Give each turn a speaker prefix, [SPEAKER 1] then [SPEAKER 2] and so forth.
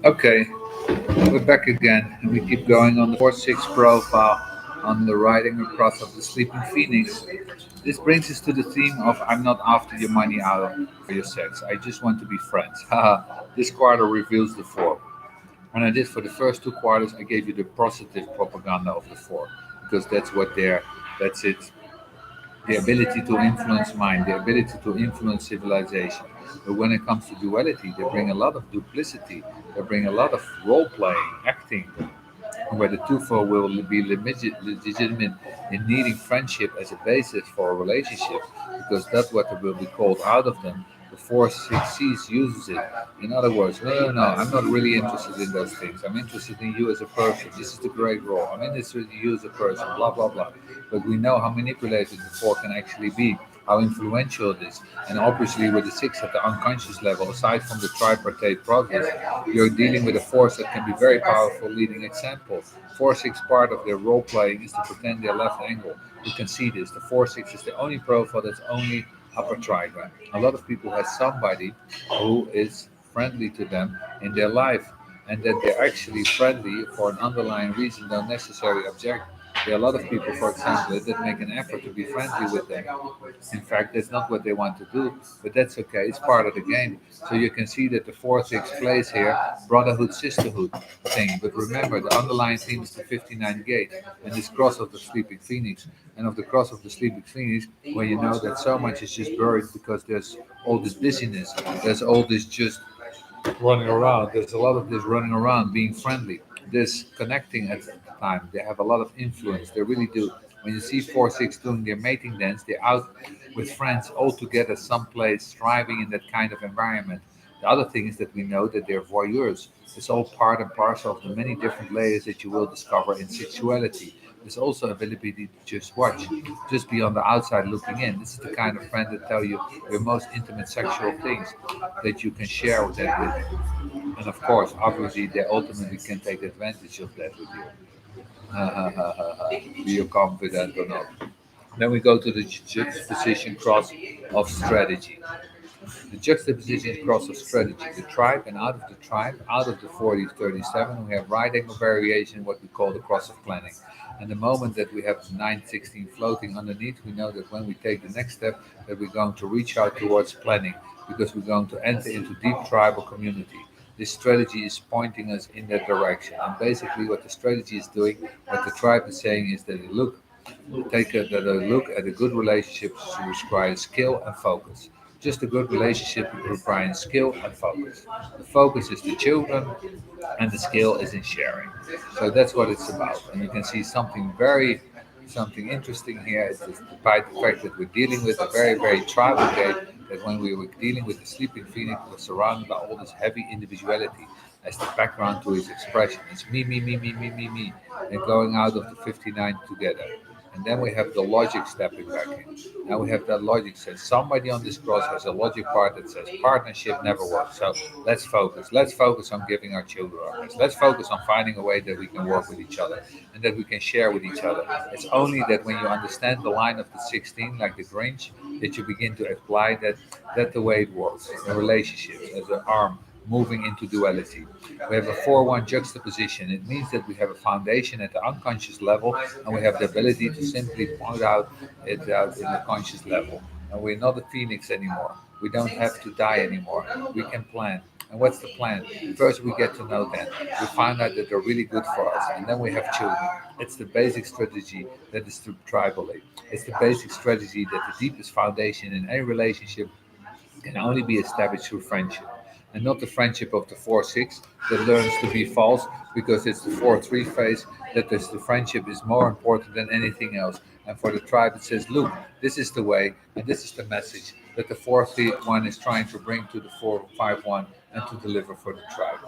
[SPEAKER 1] Okay, we're back again, and we keep going on the 4-6 profile on the riding across of the sleeping phoenix. This brings us to the theme of I'm not after your money out for your sex. I just want to be friends. Haha, this quarter reveals the four. When I did for the first two quarters, I gave you the positive propaganda of the four because that's it, the ability to influence mind, the ability to influence civilization. But when it comes to duality, they bring a lot of duplicity, they bring a lot of role playing, acting, where the twofold will be legitimate in needing friendship as a basis for a relationship, because that's what will be called out of them. The 4-6 C's uses it. In other words, no, no, no, I'm not really interested in those things. I'm interested in you as a person. This is the great role. I'm interested in you as a person, blah, blah, blah. But we know how manipulated the 4 can actually be, how influential it is. And obviously, with the 6 at the unconscious level, aside from the tripartite process, you're dealing with a force that can be very powerful. Leading example, 4-6 part of their role playing is to pretend they're left angle. You can see this. The 4-6 is the only profile that's only upper trigram. A lot of people have somebody who is friendly to them in their life, and that they're actually friendly for an underlying reason, don't necessarily object. There are a lot of people, for example, that make an effort to be friendly with them. In fact, that's not what they want to do, but that's okay. It's part of the game. So you can see that the 4-6 plays here, brotherhood, sisterhood thing. But remember, the underlying theme is the 59 gate and this cross of the sleeping phoenix. And of the cross of the sleeping phoenix, where you know that so much is just buried because there's all this busyness, there's all this just running around. There's a lot of this running around, being friendly, this connecting at the time. They have a lot of influence. They really do. When you see 4-6 doing their mating dance, they're out with friends all together someplace, striving in that kind of environment. The other thing is that we know that they're voyeurs. It's all part and parcel of the many different layers that you will discover in sexuality. There's also availability to just watch, just be on the outside looking in. This is the kind of friend that tell you your most intimate sexual things that you can share with that with you. And of course, obviously, they ultimately can take advantage of that with you. Be you confident or not. Then we go to the juxtaposition cross of strategy. The juxtaposition cross of strategy, the tribe, and out of the tribe, out of the 4037, we have right angle variation, what we call the cross of planning. And the moment that we have 916 floating underneath, we know that when we take the next step, that we're going to reach out towards planning, because we're going to enter into deep tribal community. This strategy is pointing us in that direction. And basically, what the strategy is doing, what the tribe is saying, is that a look at a good relationship requires skill and focus. Just a good relationship requires skill and focus. The focus is the children, and the skill is in sharing. So that's what it's about. And you can see something interesting here is that despite the fact that we're dealing with a very, very tribal gate, that when we were dealing with the sleeping phoenix, we're surrounded by all this heavy individuality as the background to his expression. It's me, me, me, me, me, me, me, and going out of the 59 together. And then we have the logic stepping back in. Now we have that logic says somebody on this cross has a logic part that says partnership never works. So let's focus. Let's focus on giving our children our best. Let's focus on finding a way that we can work with each other and that we can share with each other. It's only that when you understand the line of the 16, like the Grinch, that you begin to apply that. That's the way it works in relationships as an arm moving into duality. We have a 4-1 juxtaposition. It means that we have a foundation at the unconscious level, and we have the ability to simply point out it out in the conscious level. And we're not a phoenix anymore. We don't have to die anymore. We can plan. And what's the plan? First, we get to know them. We find out that they're really good for us, and then we have children. It's the basic strategy that is through tribally. It's the basic strategy that the deepest foundation in any relationship can only be established through friendship. And not the friendship of the 4-6 that learns to be false because it's the 4-3 phase that the friendship is more important than anything else. And for the tribe, it says, look, this is the way and this is the message that the 4-3-1 is trying to bring to the 4-5-1 and to deliver for the tribe.